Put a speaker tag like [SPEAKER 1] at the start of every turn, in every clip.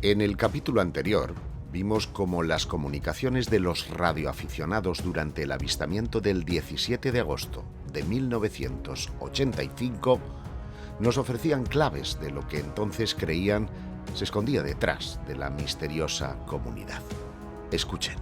[SPEAKER 1] En el capítulo anterior vimos cómo las comunicaciones de los radioaficionados durante el avistamiento del 17 de agosto de 1985 nos ofrecían claves de lo que entonces creían se escondía detrás de la misteriosa comunidad. Escuchen.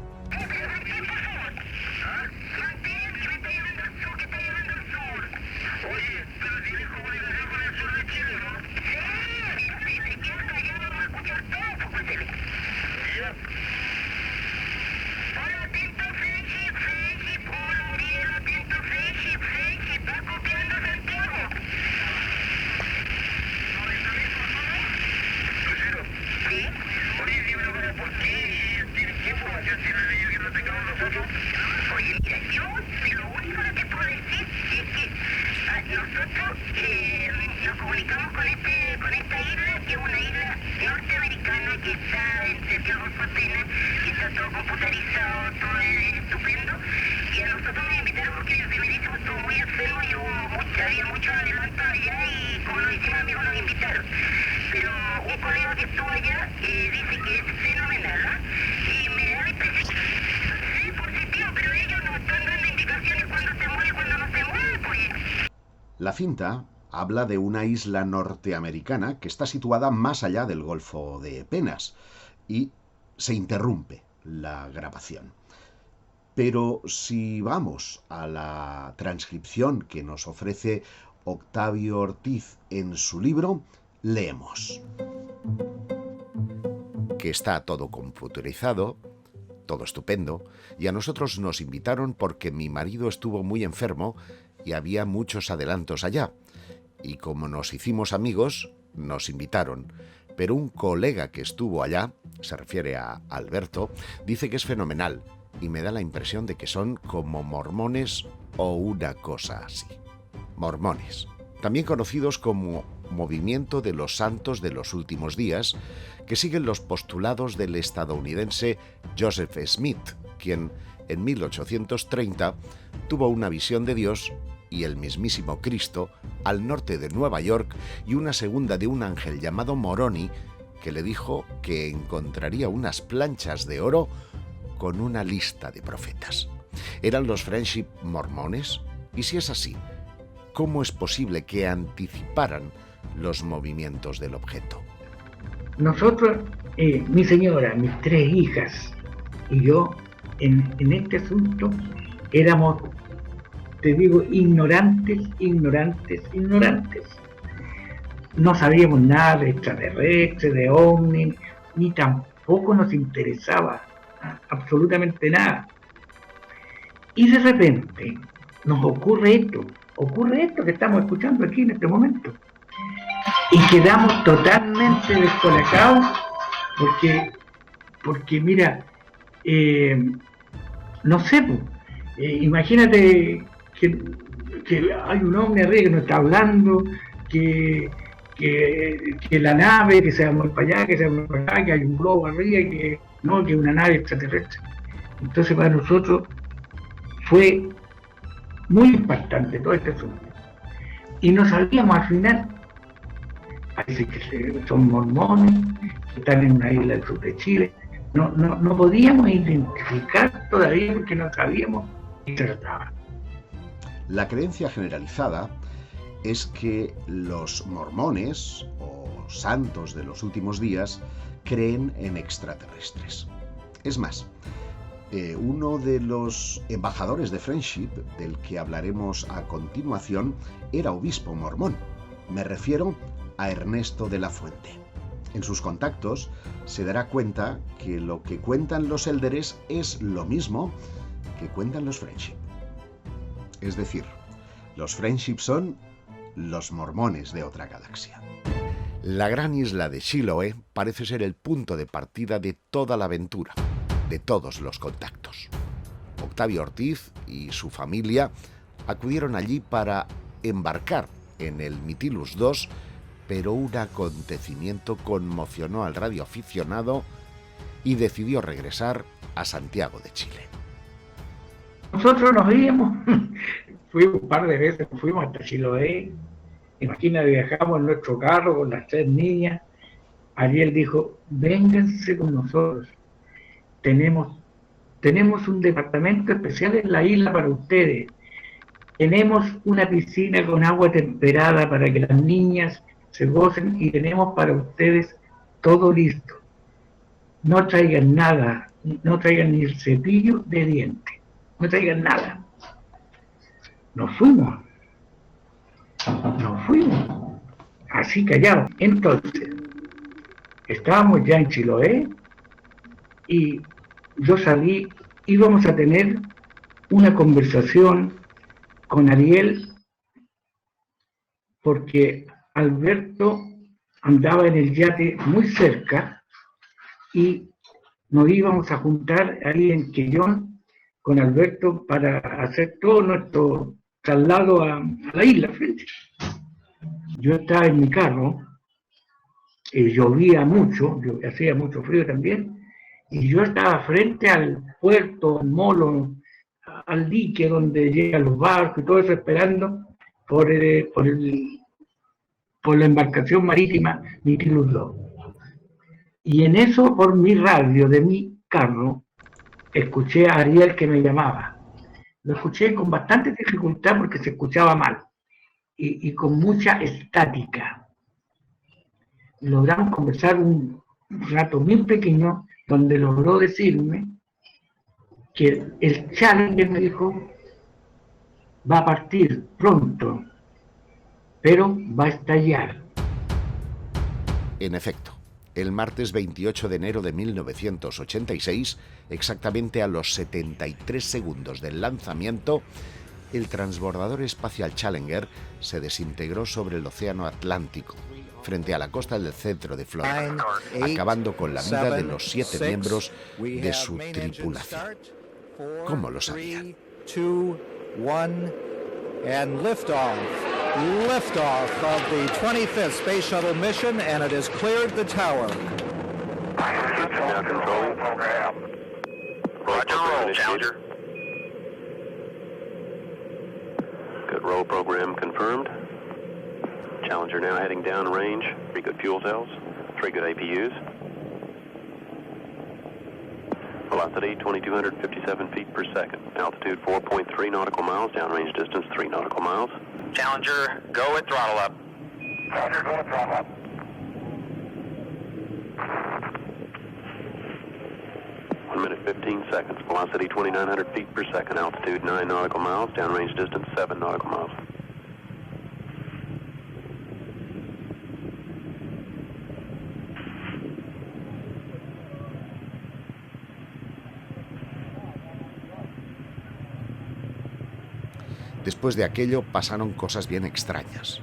[SPEAKER 1] La cinta habla de una isla norteamericana que está situada más allá del Golfo de Penas y se interrumpe la grabación. Pero si vamos a la transcripción que nos ofrece Octavio Ortiz en su libro, leemos que está todo computerizado, todo estupendo, y a nosotros nos invitaron porque mi marido estuvo muy enfermo y había muchos adelantos allá. Y como nos hicimos amigos, nos invitaron. Pero un colega que estuvo allá, se refiere a Alberto, dice que es fenomenal y me da la impresión de que son como mormones o una cosa así. Mormones, también conocidos como Movimiento de los Santos de los Últimos Días, que siguen los postulados del estadounidense Joseph Smith, quien en 1830 tuvo una visión de Dios y el mismísimo Cristo al norte de Nueva York y una segunda de un ángel llamado Moroni que le dijo que encontraría unas planchas de oro con una lista de profetas. ¿Eran los Friendship mormones? Y si es así, ¿cómo es posible que anticiparan los movimientos del objeto?
[SPEAKER 2] Nosotros, mi señora, mis 3 hijas y yo, en este asunto éramos, te digo, ignorantes. No sabíamos nada de extraterrestres, de ovnis, ni tampoco nos interesaba absolutamente nada. Y de repente nos ocurre esto que estamos escuchando aquí en este momento. Y quedamos totalmente descolocados porque mira, no sé, imagínate que hay un hombre arriba que nos está hablando, que la nave, que se va muy para allá, que hay un globo arriba, que es una nave extraterrestre. Entonces para nosotros fue muy impactante todo este asunto. Y no sabíamos al final, parece que son mormones, que están en una isla del sur de Chile. No podíamos identificar todavía porque no sabíamos qué trataba.
[SPEAKER 1] La creencia generalizada es que los mormones o santos de los últimos días creen en extraterrestres. Es más, uno de los embajadores de Friendship, del que hablaremos a continuación, era obispo mormón. Me refiero a Ernesto de la Fuente. En sus contactos se dará cuenta que lo que cuentan los élderes es lo mismo que cuentan los Friendship. Es decir, los Friendship son los mormones de otra galaxia. La gran isla de Chiloé parece ser el punto de partida de toda la aventura, de todos los contactos. Octavio Ortiz y su familia acudieron allí para embarcar en el Mytilus II, pero un acontecimiento conmocionó al radioaficionado y decidió regresar a Santiago de Chile.
[SPEAKER 2] Nosotros nos íbamos, fuimos un par de veces, fuimos hasta Chiloé. Imagina, viajamos en nuestro carro con las 3 niñas Ariel dijo, vénganse con nosotros, tenemos, tenemos un departamento especial en la isla para ustedes, tenemos una piscina con agua temperada para que las niñas se gocen y tenemos para ustedes todo listo. No traigan nada, no traigan ni el cepillo de dientes, no traigan nada. Nos fuimos, así callados. Entonces, estábamos ya en Chiloé y yo salí, íbamos a tener una conversación con Ariel porque Alberto andaba en el yate muy cerca y nos íbamos a juntar ahí en Quellón con Alberto para hacer todo nuestro traslado a la isla. Yo estaba en mi carro, llovía mucho, hacía mucho frío también, y yo estaba frente al puerto, al molo, al dique donde llegan los barcos y todo eso, esperando por la embarcación marítima Nautilus 2. Y en eso, por mi radio de mi carro, escuché a Ariel que me llamaba. Lo escuché con bastante dificultad porque se escuchaba mal y con mucha estática. Logramos conversar un rato muy pequeño donde logró decirme que el Challenger, me dijo, va a partir pronto, pero va a estallar.
[SPEAKER 1] En efecto, el martes 28 de enero de 1986, exactamente a los 73 segundos del lanzamiento, el transbordador espacial Challenger se desintegró sobre el océano Atlántico, frente a la costa del centro de Florida, acabando con la vida de los 7 miembros de su tripulación. ¿Cómo lo sabían?
[SPEAKER 3] 3, 2, 1, and liftoff. Liftoff of the 25th Space Shuttle mission, and it has cleared the tower.
[SPEAKER 4] Now control. Roger, roll, Challenger. Good roll program confirmed. Challenger now heading downrange. 3 good fuel cells, 3 good APUs. Velocity 2,257 feet per second. Altitude 4.3 nautical miles. Downrange distance 3 nautical miles. Challenger, go with throttle up. Roger, go with throttle up. 1 minute 15 seconds. Velocity 2,900 feet per second. Altitude 9 nautical miles. Downrange distance 7 nautical miles.
[SPEAKER 1] Después de aquello pasaron cosas bien extrañas.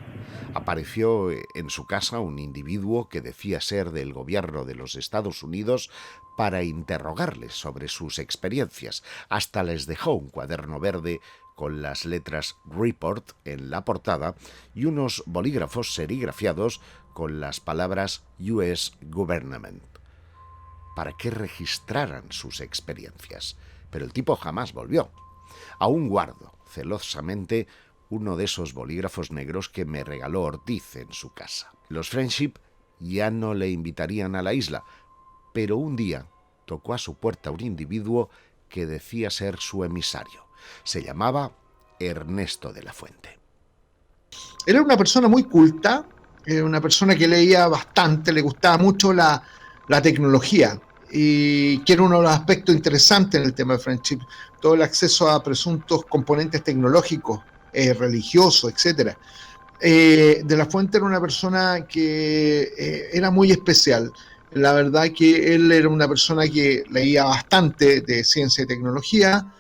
[SPEAKER 1] Apareció en su casa un individuo que decía ser del gobierno de los Estados Unidos para interrogarles sobre sus experiencias. Hasta les dejó un cuaderno verde con las letras Report en la portada y unos bolígrafos serigrafiados con las palabras US Government, para que registraran sus experiencias. Pero el tipo jamás volvió. Aún guardo celosamente uno de esos bolígrafos negros que me regaló Ortiz en su casa. Los Friendship ya no le invitarían a la isla, pero un día tocó a su puerta un individuo que decía ser su emisario. Se llamaba Ernesto de la Fuente.
[SPEAKER 5] Era una persona muy culta, una persona que leía bastante, le gustaba mucho la tecnología, y que era uno de los aspectos interesantes en el tema de Friendship, todo el acceso a presuntos componentes tecnológicos, religiosos, etc. De la Fuente era una persona que era muy especial. La verdad que él era una persona que leía bastante de ciencia y tecnología.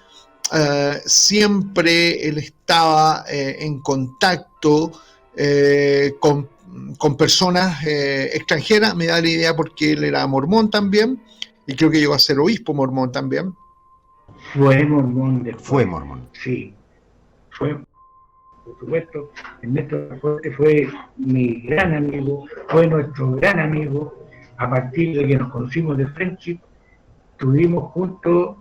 [SPEAKER 5] Siempre él estaba en contacto con personas extranjeras. Me da la idea porque él era mormón también, y creo que llegó a ser obispo mormón también.
[SPEAKER 2] Fue mormón después.
[SPEAKER 1] Fue mormón.
[SPEAKER 2] Sí, fue, por supuesto. Ernesto de la Fuente fue mi gran amigo, fue nuestro gran amigo. A partir de que nos conocimos de Friendship, estuvimos juntos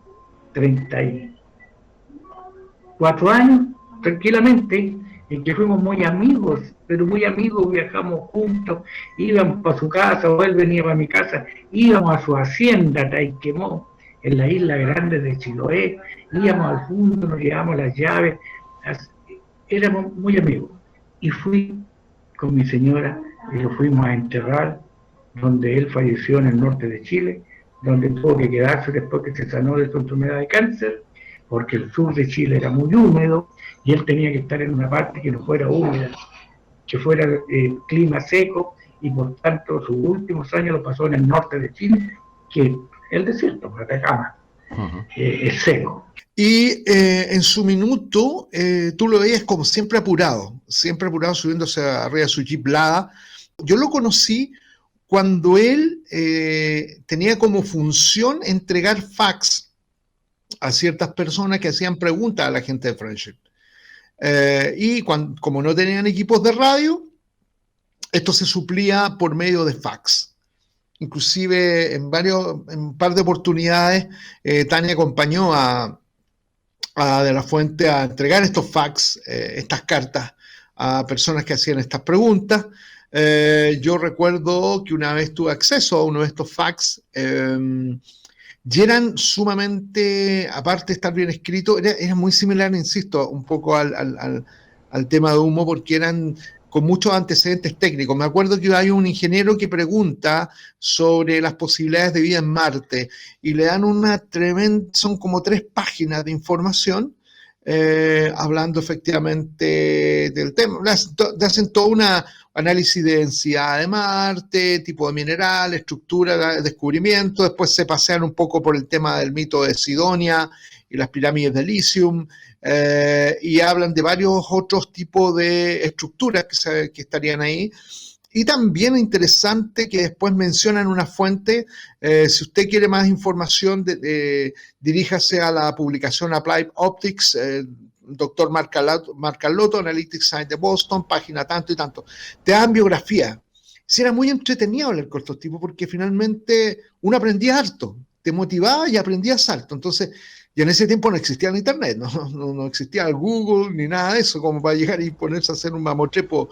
[SPEAKER 2] 34 años, tranquilamente, en que fuimos muy amigos, pero muy amigos, viajamos juntos, íbamos para su casa, o él venía para mi casa, íbamos a su hacienda, Taiquemó, en la isla grande de Chiloé, íbamos al fondo, nos llevábamos las llaves, éramos muy amigos. Y fui con mi señora y lo fuimos a enterrar donde él falleció en el norte de Chile, donde tuvo que quedarse después que se sanó de su enfermedad de cáncer, porque el sur de Chile era muy húmedo y él tenía que estar en una parte que no fuera húmeda, que fuera clima seco, y por tanto sus últimos años lo pasó en el norte de Chile, que el desierto, Atacama, es seco.
[SPEAKER 5] Y en su minuto, tú lo veías como siempre apurado subiéndose arriba de su Jeep Lada. Yo lo conocí cuando él tenía como función entregar fax a ciertas personas que hacían preguntas a la gente de Friendship. Y como no tenían equipos de radio, esto se suplía por medio de fax. Inclusive en un par de oportunidades, Tania acompañó a De la Fuente a entregar estos fax, estas cartas a personas que hacían estas preguntas. Yo recuerdo que una vez tuve acceso a uno de estos fax y eran sumamente, aparte de estar bien escritos, era muy similar, insisto, un poco al tema de Humo, porque eran con muchos antecedentes técnicos. Me acuerdo que hay un ingeniero que pregunta sobre las posibilidades de vida en Marte y le dan son como 3 páginas de información hablando efectivamente del tema. Hacen todo un análisis de densidad de Marte, tipo de mineral, estructura, descubrimiento. Después se pasean un poco por el tema del mito de Sidonia y las pirámides de Elysium, y hablan de varios otros tipos de estructuras que estarían ahí. Y también interesante que después mencionan una fuente. Si usted quiere más información, diríjase a la publicación Applied Optics, doctor Mark Carlotto, Analytics Science de Boston, página tanto y tanto. Te dan biografía. Sí, era muy entretenido hablar con estos tipos porque finalmente uno aprendía harto, te motivaba y aprendías harto. Entonces, y en ese tiempo no existía el internet, no existía el Google ni nada de eso como para llegar y ponerse a hacer un mamotrepo.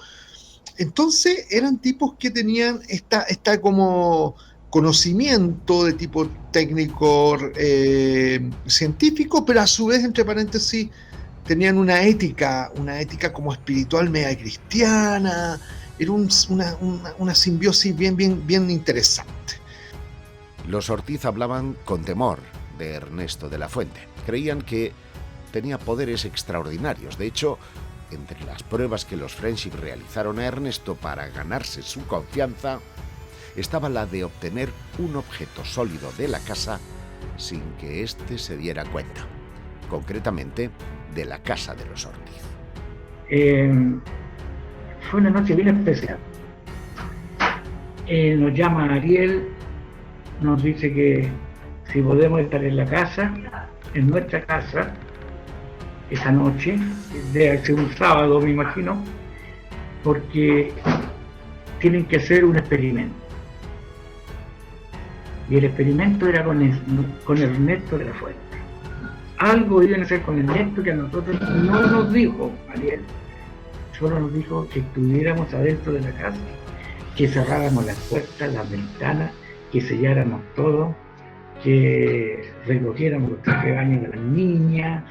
[SPEAKER 5] Entonces eran tipos que tenían esta como conocimiento de tipo técnico, científico, pero a su vez, entre paréntesis, tenían una ética como espiritual media cristiana. Era una simbiosis bien interesante.
[SPEAKER 1] Los Ortiz hablaban con temor de Ernesto de la Fuente. Creían que tenía poderes extraordinarios. De hecho, entre las pruebas que los Friendship realizaron a Ernesto para ganarse su confianza, estaba la de obtener un objeto sólido de la casa sin que éste se diera cuenta. Concretamente, de la casa de los Ortiz.
[SPEAKER 2] Fue una noche bien especial. Nos llama Ariel, nos dice que si podemos estar en la casa, en nuestra casa, esa noche, debe ser un sábado, me imagino, porque tienen que hacer un experimento. Y el experimento era con Ernesto de la Fuente. Algo iban a hacer con Ernesto que a nosotros no nos dijo Ariel. Solo nos dijo que estuviéramos adentro de la casa, que cerráramos las puertas, las ventanas, que selláramos todo, que recogiéramos los trajes de baño de las niñas,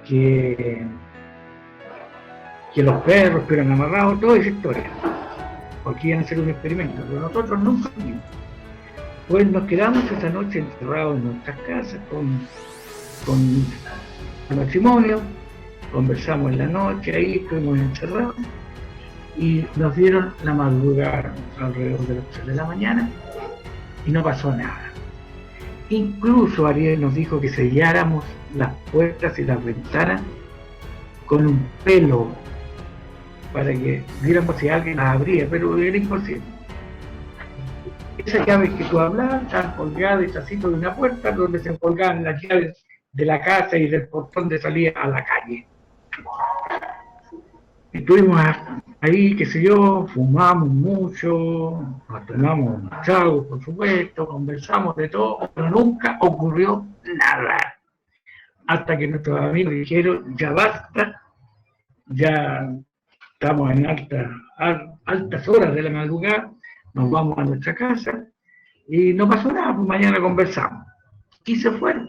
[SPEAKER 2] que los perros fueran amarrados, toda esa historia, porque iban a hacer un experimento, pero nosotros nunca vimos. Pues nos quedamos esa noche encerrados en nuestras casas con el matrimonio, conversamos en la noche, ahí estuvimos encerrados y nos dieron la madrugada alrededor de las 3 de la mañana y no pasó nada. Incluso Ariel nos dijo que selláramos las puertas y las ventanas con un pelo para que viéramos si alguien las abría, pero era imposible. Esas llaves que tú hablabas estaban colgadas deshacito de una puerta donde se colgaban las llaves de la casa y del portón de salida a la calle. Estuvimos ahí, qué sé yo, fumamos mucho, nos tomamos un trago, por supuesto, conversamos de todo, pero nunca ocurrió nada. Hasta que nuestros amigos dijeron, ya basta, ya estamos en altas horas de la madrugada, nos vamos a nuestra casa y no pasó nada, pues mañana conversamos. Y se fueron.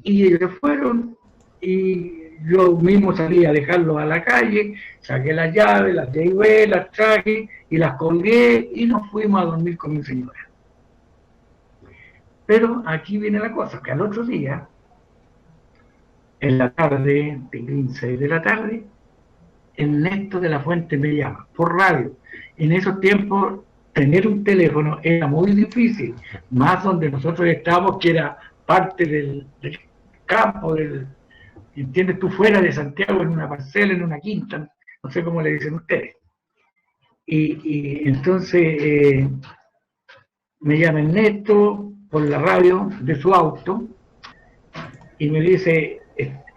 [SPEAKER 2] Y ellos se fueron y yo mismo salí a dejarlos a la calle, saqué las llaves, las llevé, las traje y las colgué y nos fuimos a dormir con mi señora. Pero aquí viene la cosa, que al otro día, en la tarde, de 6 de la tarde, Ernesto de la Fuente me llama, por radio. En esos tiempos, tener un teléfono era muy difícil, más donde nosotros estábamos, que era parte del campo, ¿entiendes? Tú fuera de Santiago, en una parcela, en una quinta, no sé cómo le dicen ustedes. Y entonces me llama Ernesto por la radio de su auto y me dice,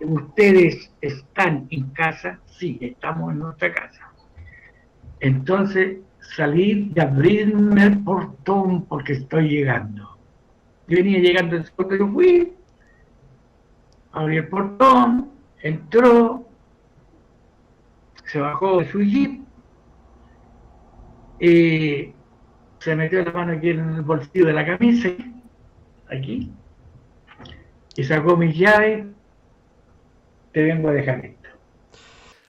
[SPEAKER 2] ¿ustedes están en casa? Sí, estamos en nuestra casa. Entonces salí de abrirme el portón porque estoy llegando. Yo venía llegando del puerto, yo fui, abrí el portón, entró, se bajó de su jeep y se metió la mano aquí en el bolsillo de la camisa, aquí, y sacó mis llaves. Te vengo a dejar esto.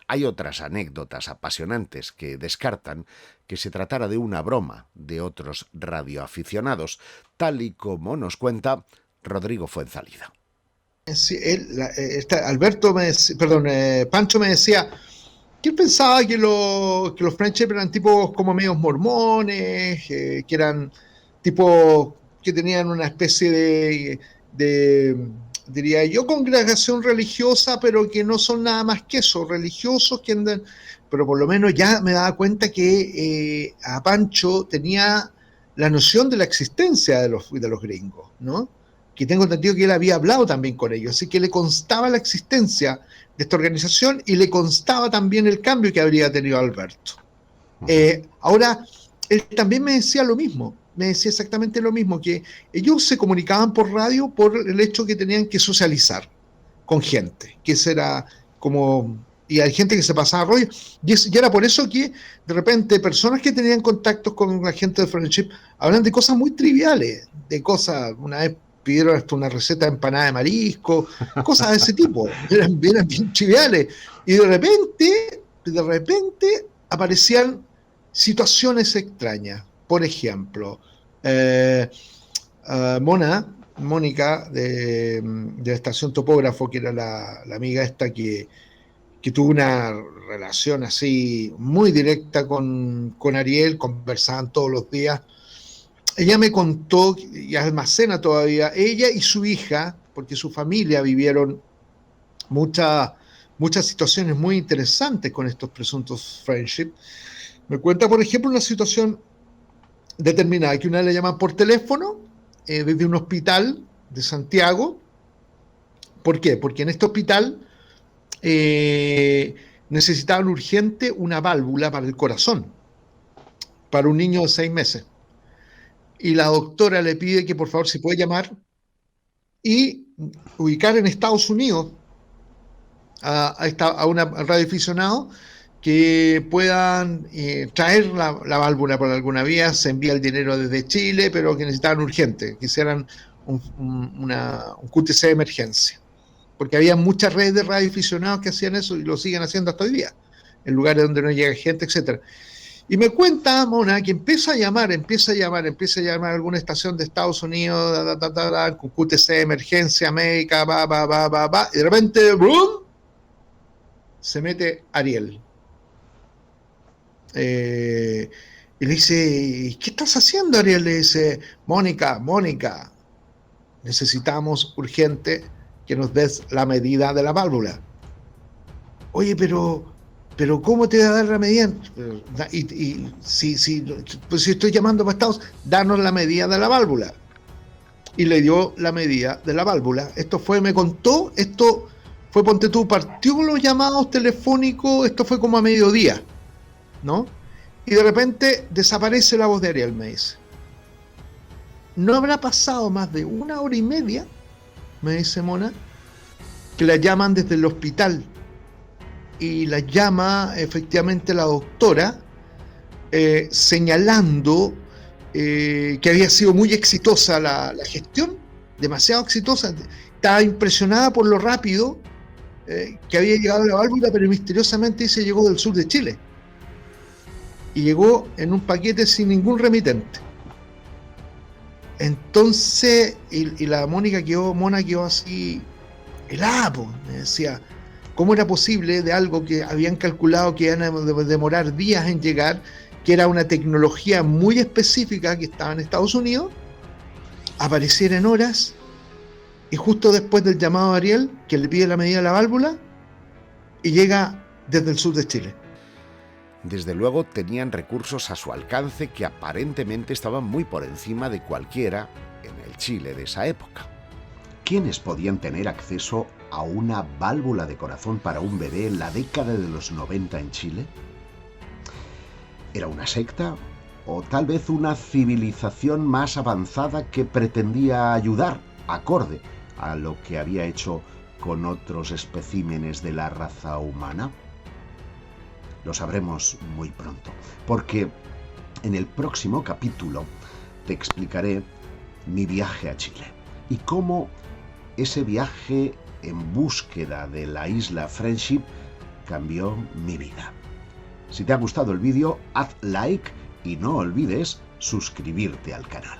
[SPEAKER 1] Hay otras anécdotas apasionantes que descartan que se tratara de una broma de otros radioaficionados, tal y como nos cuenta Rodrigo Fuenzalida.
[SPEAKER 5] Sí, Pancho me decía que él pensaba que los Friendship eran tipos como medios mormones, que eran tipos que tenían una especie de diría yo, congregación religiosa, pero que no son nada más que eso, religiosos que andan, pero por lo menos ya me daba cuenta que a Pancho tenía la noción de la existencia de los gringos, ¿no? Que tengo entendido que él había hablado también con ellos, así que le constaba la existencia de esta organización y le constaba también el cambio que habría tenido Alberto. Ahora, él también me decía lo mismo, me decía exactamente lo mismo, que ellos se comunicaban por radio por el hecho que tenían que socializar con gente, que eso era como... Y hay gente que se pasaba rollo, y era por eso que de repente personas que tenían contactos con la gente de Friendship hablan de cosas muy triviales, de cosas, una vez pidieron hasta una receta de empanada de marisco, cosas de ese tipo, eran bien triviales, y de repente aparecían situaciones extrañas. Por ejemplo, Mónica de la estación Topógrafo, que era la amiga esta que tuvo una relación así muy directa con Ariel, conversaban todos los días. Ella me contó, y almacena todavía, ella y su hija, porque su familia vivieron muchas situaciones muy interesantes con estos presuntos friendship. Me cuenta, por ejemplo, una situación determinada, que una vez le llaman por teléfono desde un hospital de Santiago. ¿Por qué? Porque en este hospital necesitaban urgente una válvula para el corazón, para un niño de 6 meses. Y la doctora le pide que por favor se puede llamar y ubicar en Estados Unidos a un radioaficionado que puedan traer la válvula por alguna vía. Se envía el dinero desde Chile, pero que necesitaban urgente, que hicieran un QTC de emergencia. Porque había muchas redes de radioaficionados que hacían eso y lo siguen haciendo hasta hoy día, en lugares donde no llega gente, etc. Y me cuenta Mona que empieza a llamar a alguna estación de Estados Unidos, con QTC de emergencia médica, y de repente, ¡brum!, se mete Ariel. Y le dice, ¿qué estás haciendo, Ariel? Le dice, Mónica, necesitamos urgente que nos des la medida de la válvula. Oye, pero ¿cómo te va a dar la medida? Si estoy llamando para Estados, danos la medida de la válvula. Y le dio la medida de la válvula. Me contó, ponte tú, partió con los llamados telefónicos, esto fue como a mediodía, ¿no? Y de repente desaparece la voz de Ariel, me dice. No habrá pasado más de 1 hora y media, me dice Mona, que la llaman desde el hospital y la llama efectivamente la doctora, señalando que había sido muy exitosa la gestión, demasiado exitosa. Estaba impresionada por lo rápido que había llegado la válvula, pero misteriosamente se llegó del sur de Chile. Y llegó en un paquete sin ningún remitente. Entonces, y la Mona quedó así helada, me decía, ¿cómo era posible de algo que habían calculado que iban a demorar días en llegar, que era una tecnología muy específica que estaba en Estados Unidos, apareciera en horas, y justo después del llamado a Ariel, que le pide la medida de la válvula, y llega desde el sur de Chile?
[SPEAKER 1] Desde luego tenían recursos a su alcance que aparentemente estaban muy por encima de cualquiera en el Chile de esa época.
[SPEAKER 6] ¿Quiénes podían tener acceso a una válvula de corazón para un bebé en la década de los 90 en Chile? ¿Era una secta? ¿O tal vez una civilización más avanzada que pretendía ayudar, acorde a lo que había hecho con otros especímenes de la raza humana? Lo sabremos muy pronto, porque en el próximo capítulo te explicaré mi viaje a Chile y cómo ese viaje en búsqueda de la isla Friendship cambió mi vida. Si te ha gustado el vídeo, haz like y no olvides suscribirte al canal.